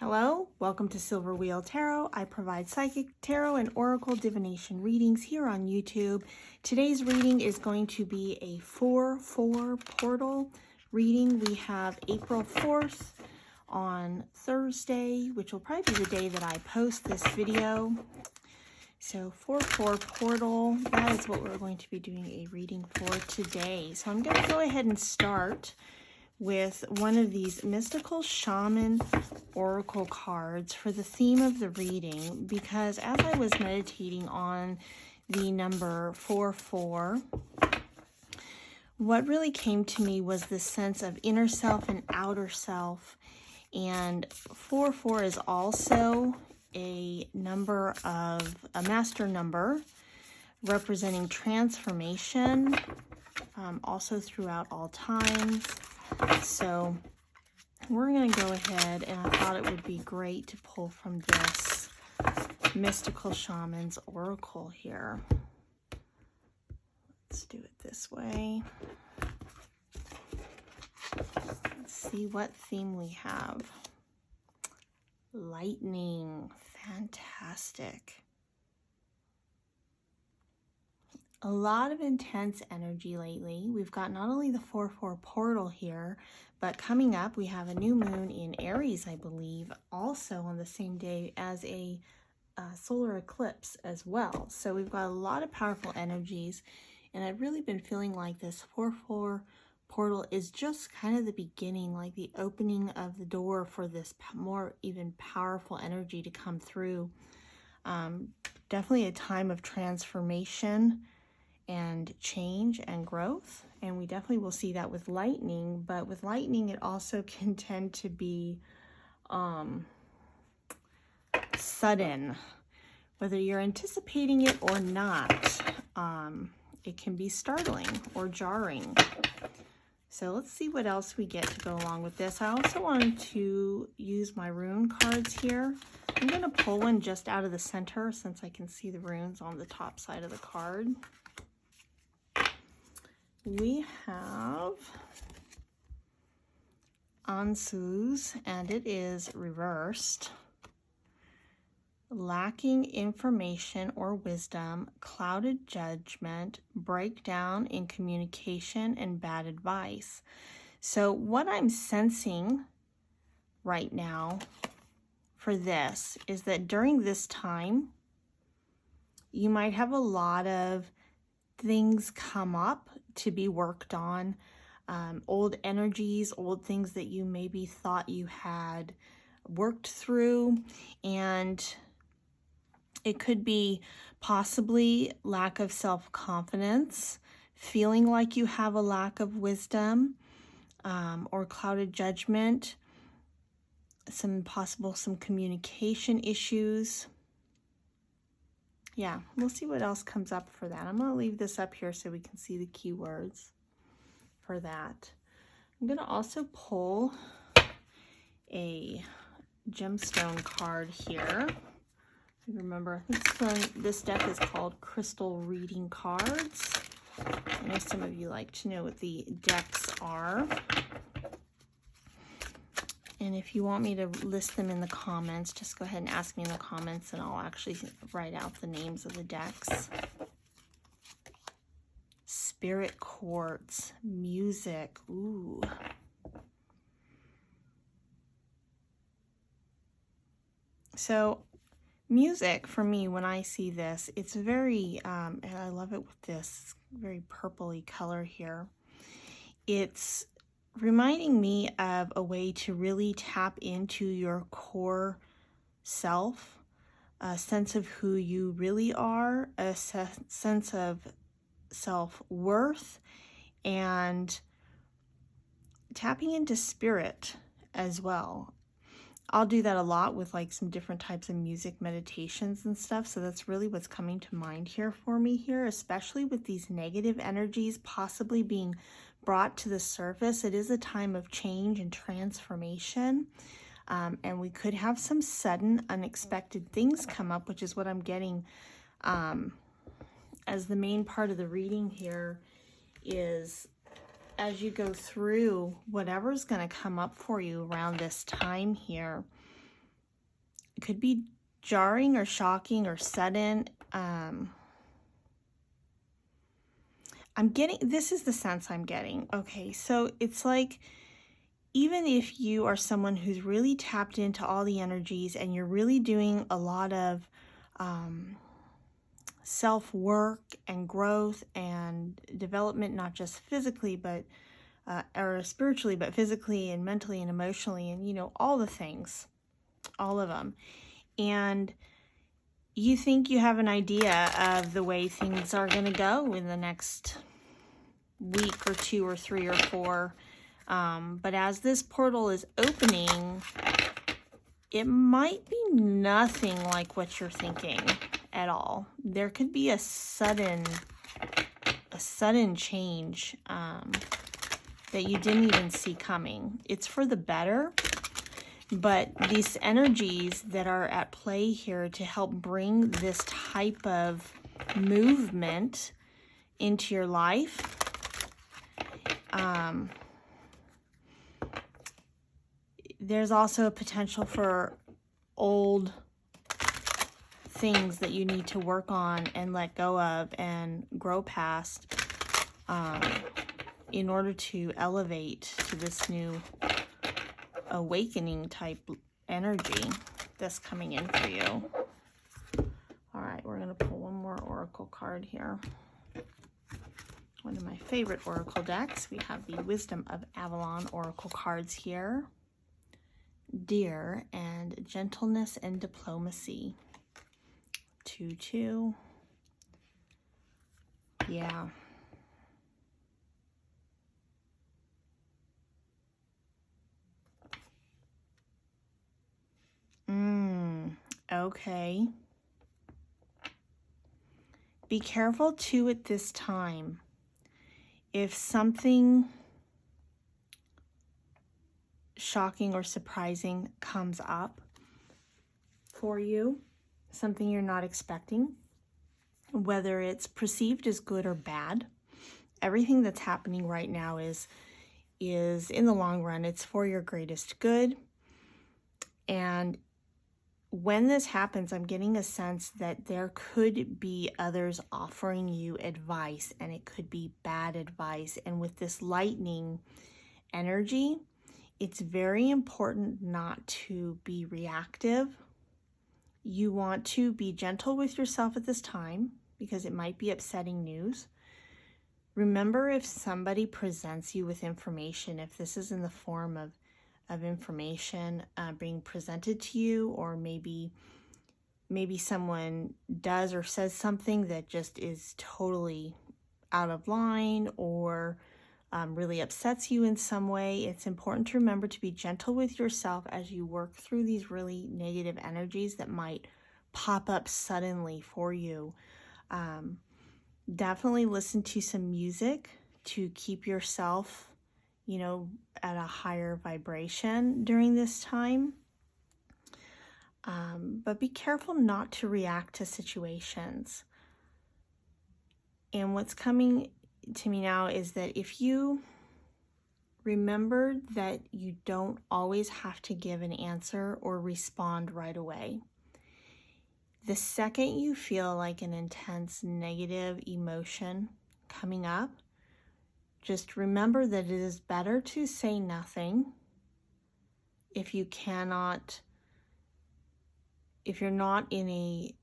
Hello, welcome to Silver Wheel Tarot. I provide psychic tarot and oracle divination readings here on YouTube. Today's reading is going to be a 4/4 portal reading. We have April 4th on Thursday, which will probably be the day that I post this video. So 4/4 portal, that is what we're going to be doing a reading for today. So I'm going to go ahead and start with one of these mystical shaman oracle cards for the theme of the reading, because as I was meditating on the number 4/4, what really came to me was this sense of inner self and outer self. And 4/4 is also a number of a master number representing transformation, also throughout all times. So we're going to go ahead, and I thought it would be great to pull from this mystical shaman's oracle here. Let's do it this way. Let's see what theme we have. Lightning. Fantastic. A lot of intense energy lately. We've got not only the 4/4 portal here, but coming up we have a new moon in Aries, I believe, also on the same day as a solar eclipse as well. So we've got a lot of powerful energies, and I've really been feeling like this 4/4 portal is just kind of the beginning, like the opening of the door for this more even powerful energy to come through. Definitely a time of transformation and change and growth, and we definitely will see that with lightning. But with lightning, it also can tend to be sudden, whether you're anticipating it or not. It can be startling or jarring. So let's see what else we get to go along with this. I also wanted to use my rune cards here. I'm going to pull one just out of the center since I can see the runes on the top side of the card. We have Ansu's, and it is reversed. Lacking information or wisdom, clouded judgment, breakdown in communication, and bad advice. So what I'm sensing right now for this is that during this time, you might have a lot of things come up to be worked on, old energies, old things that you maybe thought you had worked through, and it could be possibly lack of self-confidence, feeling like you have a lack of wisdom, or clouded judgment, some communication issues. Yeah, we'll see what else comes up for that. I'm going to leave this up here so we can see the keywords for that. I'm going to also pull a gemstone card here. Remember, this deck is called Crystal Reading Cards. I know some of you like to know what the decks are. And if you want me to list them in the comments, just go ahead and ask me in the comments, and I'll actually write out the names of the decks. Spirit Quartz, music, ooh. So music, for me, when I see this, it's very, and I love it with this very purpley color here. It's reminding me of a way to really tap into your core self, a sense of who you really are, a sense of self-worth, and tapping into spirit as well. I'll do that a lot with like some different types of music meditations and stuff. So that's really what's coming to mind here for me here, especially with these negative energies possibly being brought to the surface. It is a time of change and transformation. And we could have some sudden unexpected things come up, which is what I'm getting as the main part of the reading here is as you go through whatever's going to come up for you around this time here, could be jarring or shocking or sudden. This is the sense I'm getting. Okay, so it's like, even if you are someone who's really tapped into all the energies and you're really doing a lot of self-work and growth and development, not just physically, but or spiritually, but physically and mentally and emotionally, and you know, all the things, all of them. And you think you have an idea of the way things are going to go in the next week or 2 or 3 or 4. But as this portal is opening, it might be nothing like what you're thinking at all. There could be a sudden change that you didn't even see coming. It's for the better, but these energies that are at play here to help bring this type of movement into your life, there's also a potential for old things that you need to work on and let go of and grow past in order to elevate to this new awakening type energy that's coming in for you. All right, we're going to pull one more oracle card here. One of my favorite oracle decks. We have the Wisdom of Avalon oracle cards here. Dear and gentleness and diplomacy. 2-2. Yeah. Okay. Be careful too at this time. If something shocking or surprising comes up for you, something you're not expecting, whether it's perceived as good or bad, everything that's happening right now is in the long run, it's for your greatest good. And when this happens, I'm getting a sense that there could be others offering you advice, and it could be bad advice. And with this lightning energy, it's very important not to be reactive. You want to be gentle with yourself at this time because it might be upsetting news. Remember, if somebody presents you with information, if this is in the form of information being presented to you, or maybe someone does or says something that just is totally out of line or really upsets you in some way, it's important to remember to be gentle with yourself as you work through these really negative energies that might pop up suddenly for you. Definitely listen to some music to keep yourself, you know, at a higher vibration during this time. But be careful not to react to situations. And what's coming to me now is that if you remember that you don't always have to give an answer or respond right away. The second you feel like an intense negative emotion coming up, just remember that it is better to say nothing if you're not in a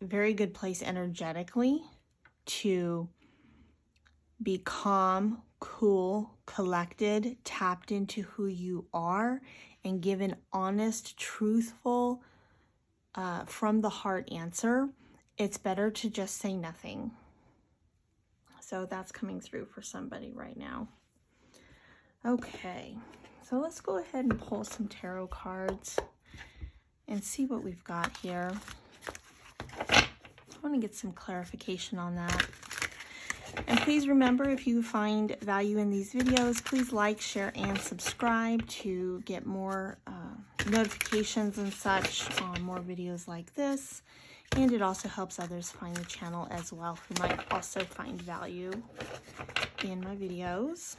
very good place energetically, to be calm, cool, collected, tapped into who you are, and give an honest, truthful, from the heart answer. It's better to just say nothing. So that's coming through for somebody right now. Okay, so let's go ahead and pull some tarot cards and see what we've got here. I want to get some clarification on that. And please remember, if you find value in these videos, please like, share, and subscribe to get more notifications and such on more videos like this. And it also helps others find the channel as well, who might also find value in my videos.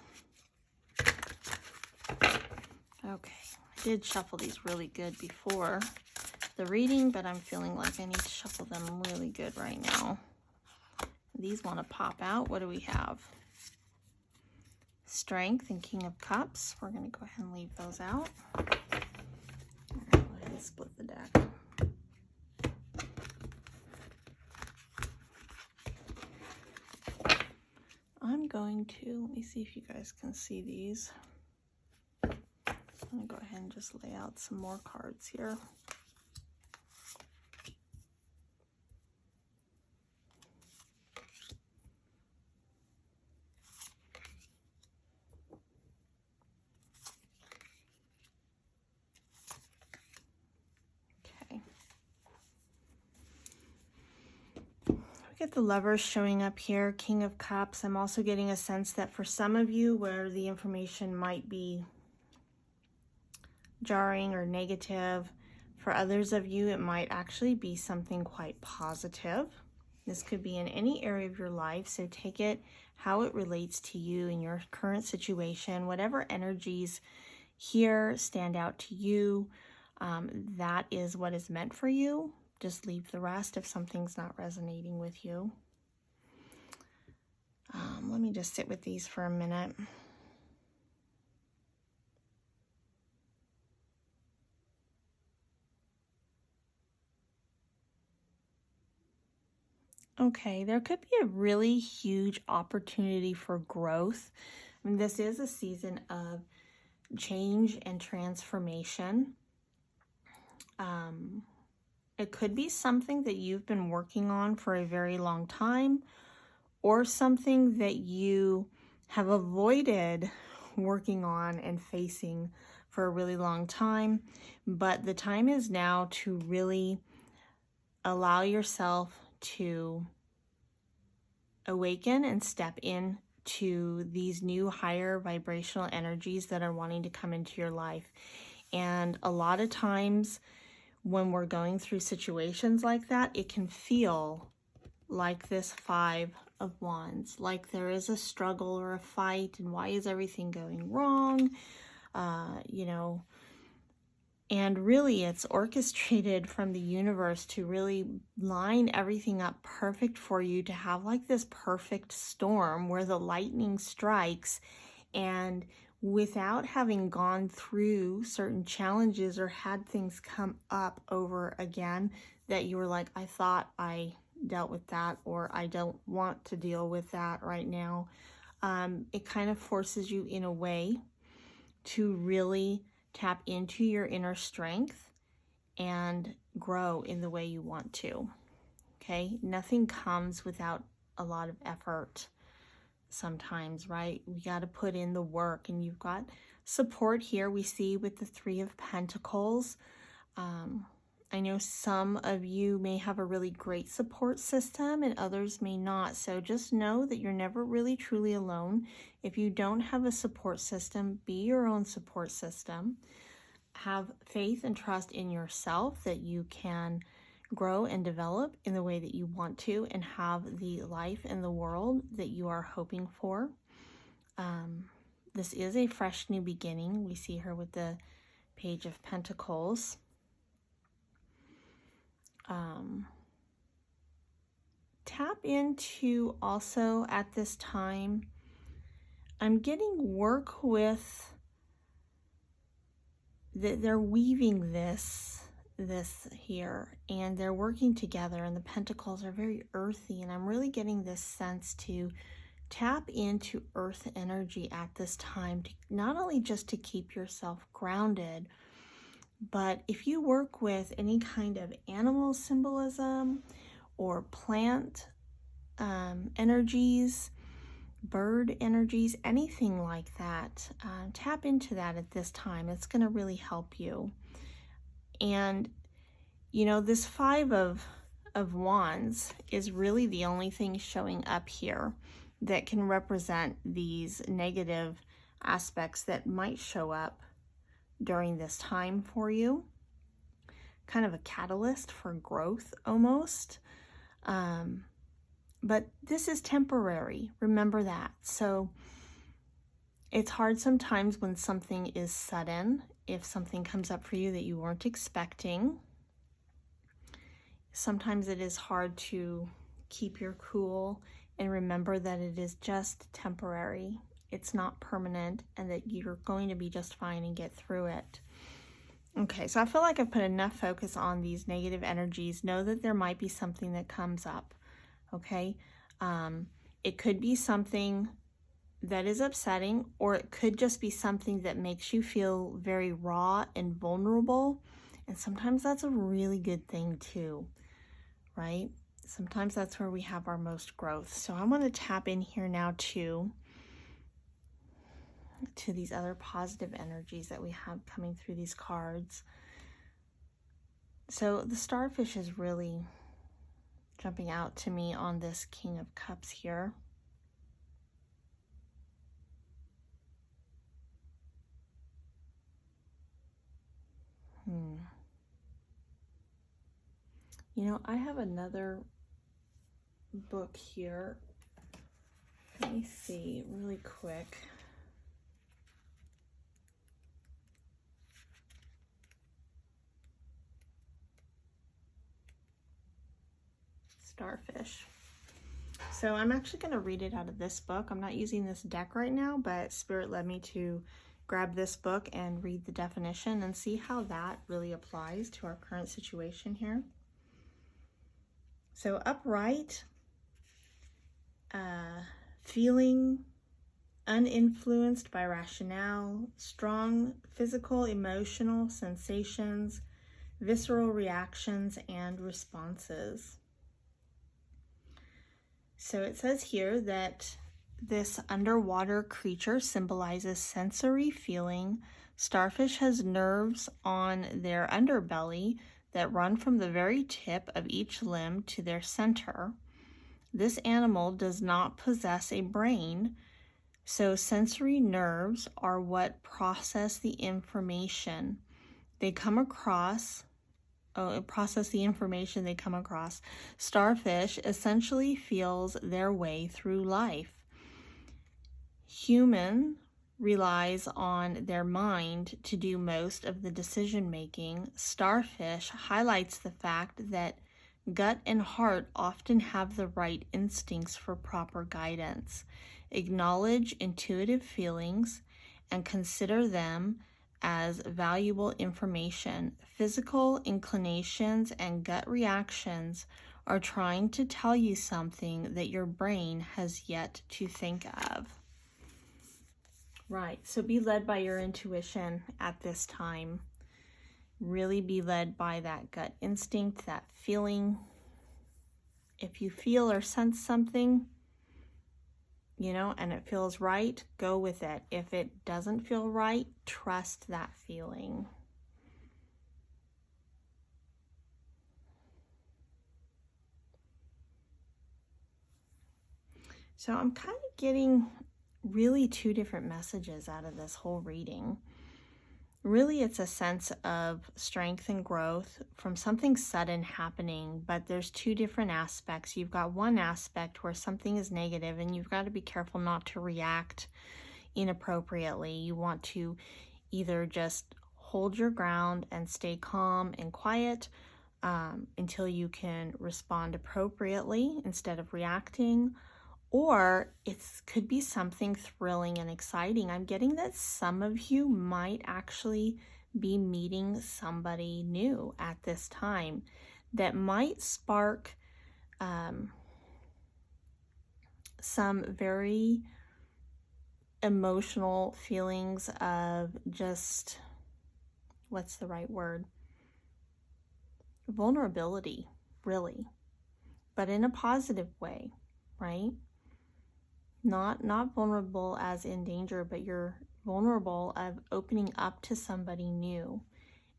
Okay, I did shuffle these really good before. the reading, but I'm feeling like I need to shuffle them really good right now. These want to pop out. What do we have? Strength and King of Cups. We're going to go ahead and leave those out. All right, go ahead and split the deck. I'm going to, let me see if you guys can see these. I'm going to go ahead and just lay out some more cards here. Get the Lovers showing up here, King of Cups. I'm also getting a sense that for some of you where the information might be jarring or negative, for others of you it might actually be something quite positive. This could be in any area of your life, so take it how it relates to you in your current situation. Whatever energies here stand out to you, that is what is meant for you. Just leave the rest if something's not resonating with you. Let me just sit with these for a minute. Okay, there could be a really huge opportunity for growth. I mean, this is a season of change and transformation. It could be something that you've been working on for a very long time, or something that you have avoided working on and facing for a really long time. But the time is now to really allow yourself to awaken and step in to these new higher vibrational energies that are wanting to come into your life. And a lot of times when we're going through situations like that, it can feel like this Five of Wands, like there is a struggle or a fight, and why is everything going wrong? You know, and really it's orchestrated from the universe to really line everything up perfect for you, to have like this perfect storm where the lightning strikes, and without having gone through certain challenges or had things come up over again that you were like, I thought I dealt with that, or I don't want to deal with that right now. It kind of forces you in a way to really tap into your inner strength and grow in the way you want to. Okay, nothing comes without a lot of effort sometimes, right? We got to put in the work, and you've got support here. We see with the Three of Pentacles. I know some of you may have a really great support system and others may not. So just know that you're never really truly alone. If you don't have a support system, be your own support system. Have faith and trust in yourself that you can grow and develop in the way that you want to, and have the life and the world that you are hoping for. This is a fresh new beginning. We see her with the Page of Pentacles. Tap into also at this time, I'm getting work with, they're weaving this here, and they're working together, and the pentacles are very earthy, and I'm really getting this sense to tap into earth energy at this time, to not only just to keep yourself grounded, but if you work with any kind of animal symbolism or plant energies, bird energies, anything like that, tap into that at this time. It's going to really help you. And you know, this Five of Wands is really the only thing showing up here that can represent these negative aspects that might show up during this time for you. Kind of a catalyst for growth almost. But this is temporary. Remember that. So it's hard sometimes when something is sudden, if something comes up for you that you weren't expecting. sometimes it is hard to keep your cool and remember that it is just temporary. It's not permanent, and that you're going to be just fine and get through it. Okay, so I feel like I've put enough focus on these negative energies. Know that there might be something that comes up, okay? It could be something that is upsetting, or it could just be something that makes you feel very raw and vulnerable. And sometimes that's a really good thing too, right? Sometimes that's where we have our most growth. So I want to tap in here now to these other positive energies that we have coming through these cards. So the starfish is really jumping out to me on this King of Cups here. You know, I have another book here. Let me see really quick. Starfish. So I'm actually going to read it out of this book. I'm not using this deck right now, but Spirit led me to grab this book and read the definition and see how that really applies to our current situation here. So upright, feeling uninfluenced by rationale, strong physical, emotional sensations, visceral reactions, and responses. So it says here that this underwater creature symbolizes sensory feeling. Starfish has nerves on their underbelly that run from the very tip of each limb to their center. This animal does not possess a brain, so sensory nerves are what process the information they come across. Starfish essentially feels their way through life. Human relies on their mind to do most of the decision making. Starfish highlights the fact that gut and heart often have the right instincts for proper guidance. Acknowledge intuitive feelings and consider them as valuable information. Physical inclinations and gut reactions are trying to tell you something that your brain has yet to think of. Right, so be led by your intuition at this time. Really be led by that gut instinct, that feeling. If you feel or sense something, and it feels right, go with it. If it doesn't feel right, trust that feeling. So I'm kind of getting really two different messages out of this whole reading. Really, it's a sense of strength and growth from something sudden happening, but there's two different aspects. You've got one aspect where something is negative and you've got to be careful not to react inappropriately. You want to either just hold your ground and stay calm and quiet until you can respond appropriately instead of reacting. Or it could be something thrilling and exciting. I'm getting that some of you might actually be meeting somebody new at this time that might spark some very emotional feelings of just, what's the right word? Vulnerability, really, but in a positive way, right? Not vulnerable as in danger, but you're vulnerable of opening up to somebody new.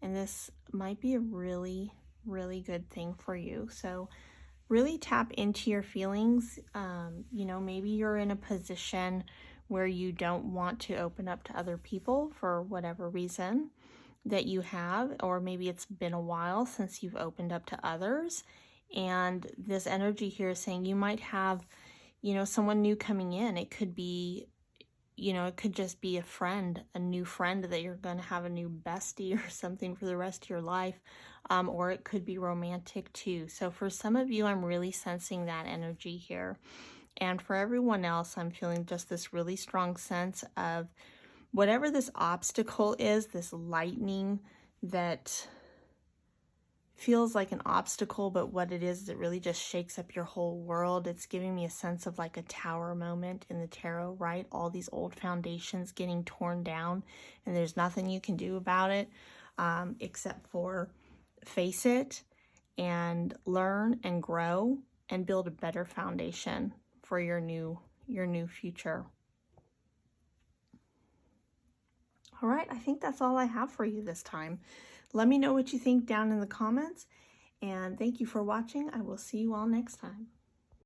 And this might be a really, really good thing for you. So really tap into your feelings. Maybe you're in a position where you don't want to open up to other people for whatever reason that you have, or maybe it's been a while since you've opened up to others. And this energy here is saying you might have someone new coming in. It could be you know, it could just be a friend, a new friend that you're going to have a new bestie or something for the rest of your life. Or it could be romantic too. So for some of you, I'm really sensing that energy here. And for everyone else, I'm feeling just this really strong sense of whatever this obstacle is, this lightning that feels like an obstacle, but what it is, it really just shakes up your whole world. It's giving me a sense of like a tower moment in the tarot, right? All these old foundations getting torn down, and there's nothing you can do about it except for face it and learn and grow and build a better foundation for your new future. All right, I think that's all I have for you this time. Let me know what you think down in the comments, and thank you for watching. I will see you all next time.